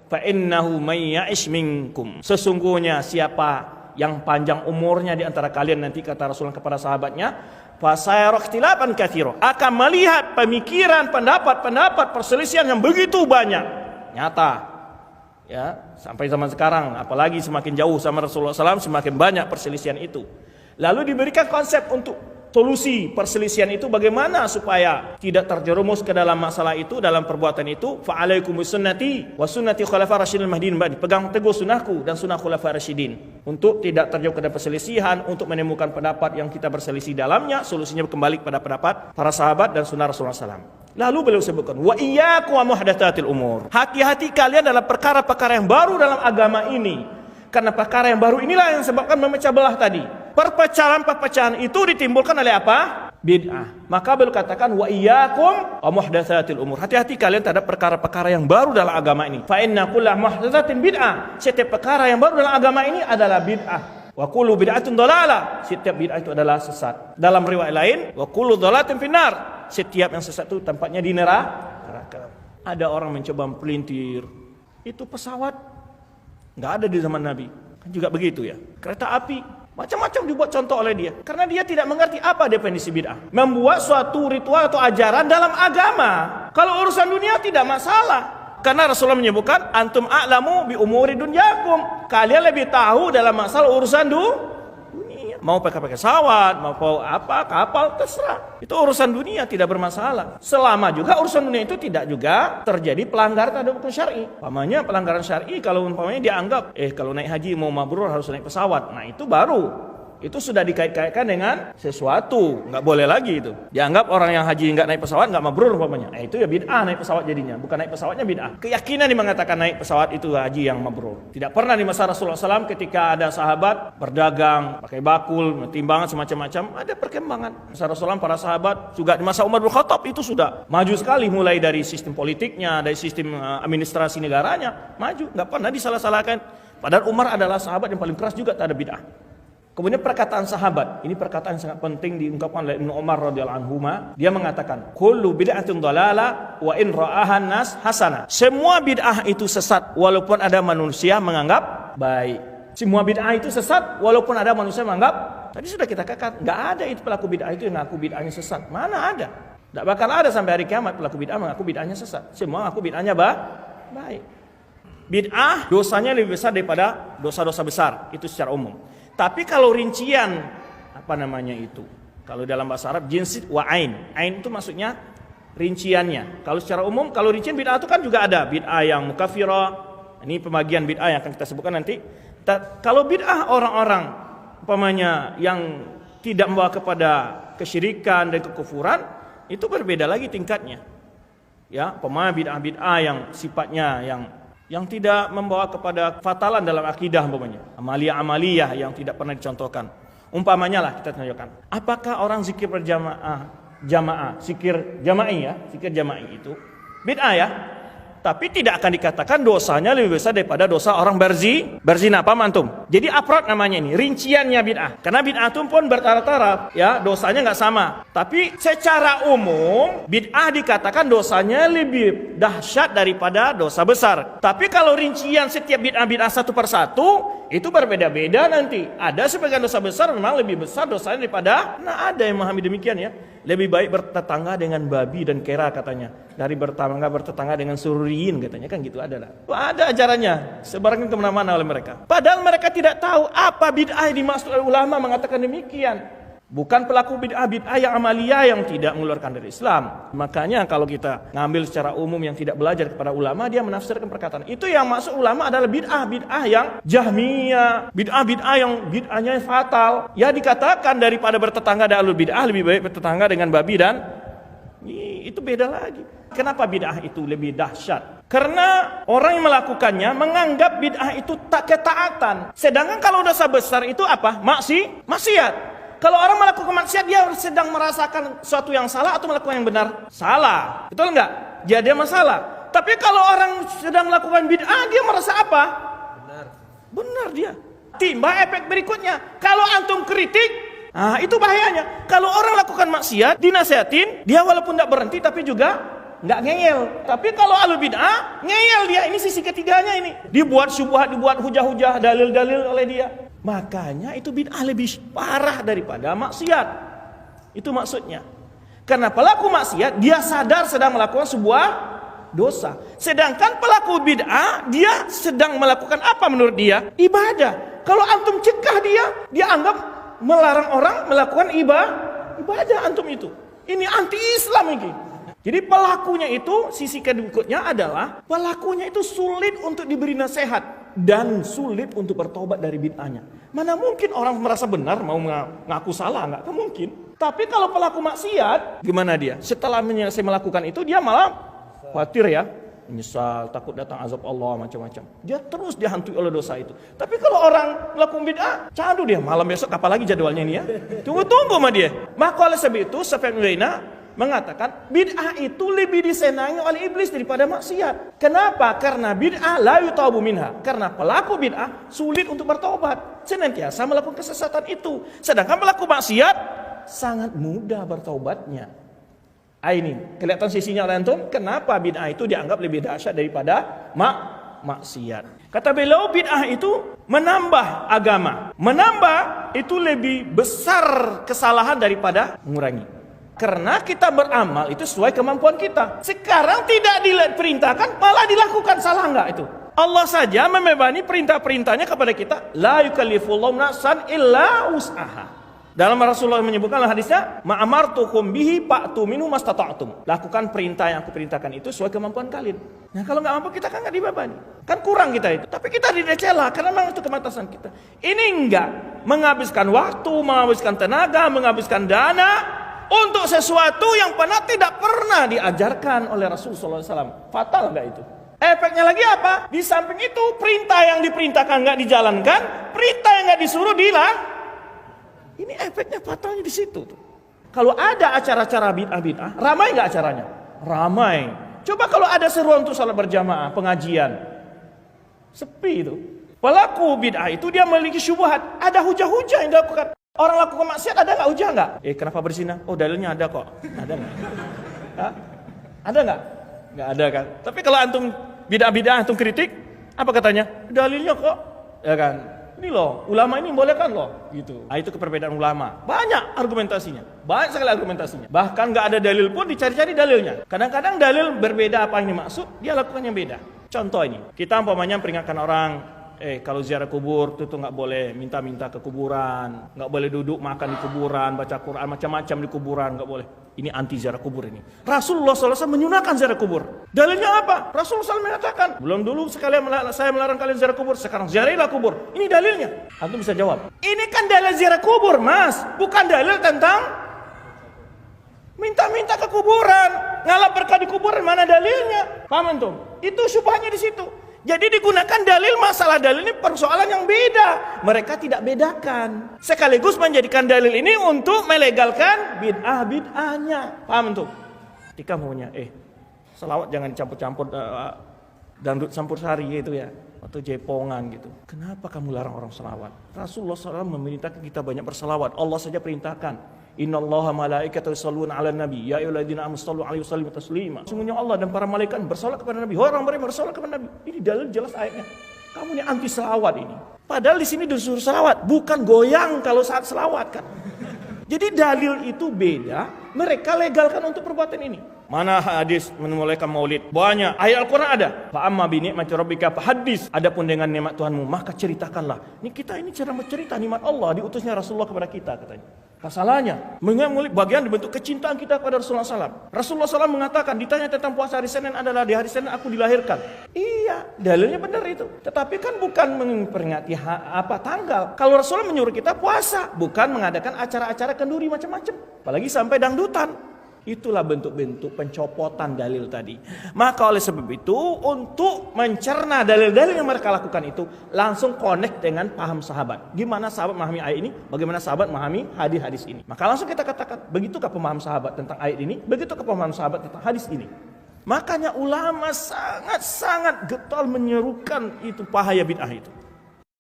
Fa innahu may ya'ish minkum. Sesungguhnya siapa yang panjang umurnya di antara kalian nanti, kata Rasulullah kepada sahabatnya, fasayara ikhtilafan katsira, akan melihat pemikiran, pendapat perselisihan yang begitu banyak. Nyata. Ya, sampai zaman sekarang, apalagi semakin jauh sama Rasulullah SAW, semakin banyak perselisihan itu. Lalu diberikan konsep untuk solusi perselisihan itu, bagaimana supaya tidak terjerumus ke dalam masalah itu, dalam perbuatan itu. Fa'alaikum bisunnati wa sunnati khulafaur rasyidin mahdiyyin ba'di. Pegang teguh sunnahku dan sunnah khulafaur rasyidin, untuk tidak terjauh ke dalam perselisihan, untuk menemukan pendapat yang kita berselisih dalamnya, solusinya kembali kepada pendapat para sahabat dan sunnah Rasulullah SAW. Lalu beliau sebutkan, wa iyyakum wa muhdatsatil umur. Hati-hati kalian dalam perkara-perkara yang baru dalam agama ini, karena perkara yang baru inilah yang sebabkan memecah belah tadi. Perpecahan itu ditimbulkan oleh apa? Bid'ah. Maka beliau katakan, wa iyyakum wa muhdatsatil umur. Hati-hati kalian terhadap perkara-perkara yang baru dalam agama ini. Fa inna kulla muhdatsatin bid'ah. Setiap perkara yang baru dalam agama ini adalah bid'ah. Wa kullu bid'atin dhalalah. Setiap bid'ah itu adalah sesat. Dalam riwayat lain, wa kullu dhalalatin finnar. Setiap yang sesat itu tempatnya di neraka. Ada orang mencoba melintir. Itu pesawat enggak ada di zaman Nabi. Kan juga begitu ya. Kereta api, macam-macam dibuat contoh oleh dia. Karena dia tidak mengerti apa definisi bid'ah. Membuat suatu ritual atau ajaran dalam agama. Kalau urusan dunia tidak masalah. Karena Rasulullah menyebutkan, antum a'lamu bi umuri dunyakum. Kalian lebih tahu dalam masalah urusan dunia. Mau pakai pesawat, mau apa, kapal, terserah. Itu urusan dunia, tidak bermasalah. Selama juga urusan dunia itu tidak juga terjadi pelanggaran terhadap hukum syar'i. Umpamanya pelanggaran syar'i, kalau umpamanya dianggap, kalau naik haji mau mabrur harus naik pesawat. Nah itu baru. Itu sudah dikait-kaitkan dengan sesuatu, nggak boleh lagi itu. Dianggap orang yang haji nggak naik pesawat nggak mabrur umpamanya. Itu ya bid'ah naik pesawat jadinya, bukan naik pesawatnya bid'ah. Keyakinan yang mengatakan naik pesawat itu haji yang mabrur. Tidak pernah di masa Rasulullah SAW ketika ada sahabat berdagang, pakai bakul, timbangan semacam-macam, ada perkembangan. Masa Rasulullah para sahabat juga di masa Umar bin Khattab itu sudah maju sekali, mulai dari sistem politiknya, dari sistem administrasi negaranya, maju, nggak pernah disalah-salahkan. Padahal Umar adalah sahabat yang paling keras juga terhadap bid'ah. Kemudian perkataan sahabat, ini perkataan yang sangat penting diungkapkan oleh Ibnu Umar radhiyallahu anhu. Dia mengatakan, kullu bid'atin dhalalah wa in ra'ahan nas hasanah. Semua bid'ah itu sesat walaupun ada manusia menganggap baik. Semua bid'ah itu sesat walaupun ada manusia menganggap. Tadi sudah kita katakan, enggak ada itu pelaku bid'ah itu yang ngaku bid'ahnya sesat. Mana ada? Enggak bakal ada sampai hari kiamat pelaku bid'ah mengaku bid'ahnya sesat. Semua ngaku bid'ahnya baik. Bid'ah dosanya lebih besar daripada dosa-dosa besar, itu secara umum. Tapi kalau rincian kalau dalam bahasa Arab jinsid wa ain. Ain itu maksudnya rinciannya. Kalau secara umum, kalau rincian bid'ah itu kan juga ada bid'ah yang mukaffirah. Ini pembagian bid'ah yang akan kita sebutkan nanti. Kalau bid'ah orang-orang umpamanya yang tidak membawa kepada kesyirikan dan kekufuran, itu berbeda lagi tingkatnya. Ya, bid'ah-bid'ah yang sifatnya yang tidak membawa kepada fatalan dalam akidah umpamanya. Amaliyah yang tidak pernah dicontohkan. Umpamanya lah kita tunjukkan. Apakah orang zikir jamaah, zikir jama'i itu bid'ah ya? Tapi tidak akan dikatakan dosanya lebih besar daripada dosa orang berzina. Paham antum? Jadi afrod namanya ini, rinciannya bid'ah. Karena bid'ah itu pun bertaraf-taraf, ya, dosanya nggak sama. Tapi secara umum bid'ah dikatakan dosanya lebih dahsyat daripada dosa besar. Tapi kalau rincian setiap bid'ah satu persatu itu berbeda-beda nanti. Ada sebagian dosa besar memang lebih besar dosanya daripada, ada yang memahami demikian ya. Lebih baik bertetangga dengan babi dan kera katanya, dari bertetangga dengan sururiyin katanya, kan gitu adalah. Ada ajarannya, sebarkan kemana-mana oleh mereka. Padahal mereka tidak tahu apa bid'ah yang dimaksud oleh ulama mengatakan demikian. Bukan pelaku bid'ah yang amaliyah yang tidak mengeluarkan dari Islam. Makanya kalau kita ngambil secara umum yang tidak belajar kepada ulama, dia menafsirkan perkataan. Itu yang maksud ulama adalah bid'ah yang jahmiyah, bid'ah yang bid'ahnya fatal. Ya dikatakan daripada bertetangga dengan bid'ah, lebih baik bertetangga dengan babi dan itu beda lagi. Kenapa bid'ah itu lebih dahsyat? Karena orang yang melakukannya menganggap bid'ah itu tak ketaatan. Sedangkan kalau dosa besar itu apa? Maksiat. Kalau orang melakukan maksiat, dia sedang merasakan sesuatu yang salah atau melakukan yang benar? Salah. Betul enggak? Dia masalah. Tapi kalau orang sedang melakukan bid'ah, dia merasa apa? Benar dia. Timbul efek berikutnya. Kalau antum kritik, itu bahayanya. Kalau orang lakukan maksiat, dinasihatin, dia walaupun tidak berhenti tapi juga nggak ngeyel. Tapi kalau ahlu bid'ah, ngeyel dia. Ini sisi ketiganya ini. Dibuat syubhat, dibuat hujah-hujah, dalil-dalil oleh dia. Makanya itu bid'ah lebih parah daripada maksiat. Itu maksudnya. Karena pelaku maksiat, dia sadar sedang melakukan sebuah dosa. Sedangkan pelaku bid'ah, dia sedang melakukan apa menurut dia? Ibadah. Kalau antum cegah dia anggap melarang orang melakukan ibadah antum itu. Ini anti-Islam ini. Jadi pelakunya itu, sisi kedua adalah pelakunya itu sulit untuk diberi nasihat dan sulit untuk bertobat dari bid'ahnya. Mana mungkin orang merasa benar mau ngaku salah, enggak mungkin. Tapi kalau pelaku maksiat, gimana dia? Setelah menyelesai melakukan itu, dia malah khawatir ya, menyesal, takut datang azab Allah, macam-macam. Dia terus dihantui oleh dosa itu. Tapi kalau orang melakukan bid'ah, candu dia, malam besok apalagi jadwalnya ini ya. Tunggu-tunggu sama dia. Maka oleh sebab itu, Sufyan bin Uyainah mengatakan bid'ah itu lebih disenangi oleh iblis daripada maksiat. Kenapa? Karena bid'ah la yutabu minha. Karena pelaku bid'ah sulit untuk bertobat, senantiasa melakukan kesesatan itu. Sedangkan pelaku maksiat sangat mudah bertobatnya. Ini kelihatan sisinya oleh antum. Kenapa bid'ah itu dianggap lebih dahsyat daripada maksiat? Kata beliau, bid'ah itu menambah agama. Menambah itu lebih besar kesalahan daripada mengurangi. Karena kita beramal itu sesuai kemampuan kita. Sekarang tidak diperintahkan, malah dilakukan. Salah enggak itu? Allah saja membebani perintah-perintahnya kepada kita. La yukallifullahu nafsan illa wus'aha. Dalam Rasulullah menyebutkan dalam hadisnya, ma'amartukum bihi fa'tu minhu mastata'tum. Lakukan perintah yang aku perintahkan itu sesuai kemampuan kalian. Nah, kalau enggak mampu kita kan enggak dibebani. Kan kurang kita itu. Tapi kita dicela karena memang itu kematasan kita. Ini enggak menghabiskan waktu, menghabiskan tenaga, menghabiskan dana untuk sesuatu yang tidak pernah diajarkan oleh Rasulullah SAW. Fatal enggak itu? Efeknya lagi apa? Di samping itu, perintah yang diperintahkan enggak dijalankan, perintah yang enggak disuruh dilarang. Ini efeknya fatalnya di situ tuh. Kalau ada acara-acara bid'ah, ramai enggak acaranya? Ramai. Coba kalau ada seruan untuk salat berjamaah, pengajian, sepi itu. Pelaku bid'ah itu dia memiliki syubhat, ada hujah-hujah yang dilakukan. Orang lakukan maksiat ada enggak hujah enggak? Kenapa berzina? Oh, dalilnya ada kok. Ada enggak? Ada enggak? Enggak ada kan. Tapi kalau antum bid'ah antum kritik, apa katanya? Dalilnya kok. Ya kan? Ini loh, ulama ini bolehkan loh, gitu. Nah, itu keperbedaan ulama. Banyak argumentasinya, banyak sekali argumentasinya. Bahkan nggak ada dalil pun dicari-cari dalilnya. Kadang-kadang dalil berbeda apa yang dimaksud, dia lakukan yang beda. Contoh ini, kita umpamanya peringatkan orang, kalau ziarah kubur itu nggak boleh minta-minta ke kuburan, nggak boleh duduk makan di kuburan, baca Quran macam-macam di kuburan, nggak boleh. Ini anti ziarah kubur ini. Rasulullah SAW menyunahkan ziarah kubur. Dalilnya apa? Rasulullah SAW mengatakan, belum dulu sekalian saya melarang kalian ziarah kubur, sekarang ziarahilah kubur. Ini dalilnya. Antum bisa jawab. Ini kan dalil ziarah kubur, Mas, bukan dalil tentang minta-minta ke kuburan, ngalap berkah di kuburan. Mana dalilnya? Paham antum? Itu syubhatnya di situ. Jadi digunakan dalil, masalah dalil ini persoalan yang beda. Mereka tidak bedakan. Sekaligus menjadikan dalil ini untuk melegalkan bid'ah-bid'ahnya. Paham tuh? Ketika maunya, selawat jangan campur-campur dangdut campur sari gitu ya. Atau jepongan gitu. Kenapa kamu larang orang selawat? Rasulullah SAW memerintahkan kita banyak berselawat. Allah saja perintahkan. Innallaha malaikatahu yusholluna 'alan nabi ya ayyuhalladzina amanu shallu 'alaihi wasallimu taslima. Sungguhnya Allah dan para malaikat bersalawat kepada Nabi. Orang bersalawat kepada Nabi. Ini dalil jelas ayatnya. Kamu ini anti selawat ini. Padahal di sini disuruh selawat, bukan goyang kalau saat selawat kan. Jadi dalil itu beda, mereka legalkan untuk perbuatan ini. Mana hadis memulaikan maulid? Banyak. Ayat Al-Quran ada. Fa amma bi ni'mati rabbika fahaddits. Adapun dengan nikmat Tuhanmu, maka ceritakanlah. Ini kita ini cara bercerita nikmat Allah, diutusnya Rasulullah kepada kita katanya. Masalahnya, maulid bagian bentuk kecintaan kita kepada Rasulullah SAW. Rasulullah SAW mengatakan, ditanya tentang puasa hari Senin adalah di hari Senin aku dilahirkan. Iya, dalilnya benar itu. Tetapi kan bukan memperingati tanggal. Kalau Rasulullah menyuruh kita puasa, bukan mengadakan acara-acara kenduri macam-macam. Apalagi sampai dangdutan. Itulah bentuk-bentuk pencopotan dalil tadi. Maka oleh sebab itu, untuk mencerna dalil-dalil yang mereka lakukan itu, langsung connect dengan paham sahabat. Gimana sahabat memahami ayat ini, bagaimana sahabat memahami hadis-hadis ini. Maka langsung kita katakan, begitukah pemahaman sahabat tentang ayat ini, begitukah pemahaman sahabat tentang hadis ini. Makanya ulama sangat-sangat getol menyerukan itu bahaya bid'ah itu.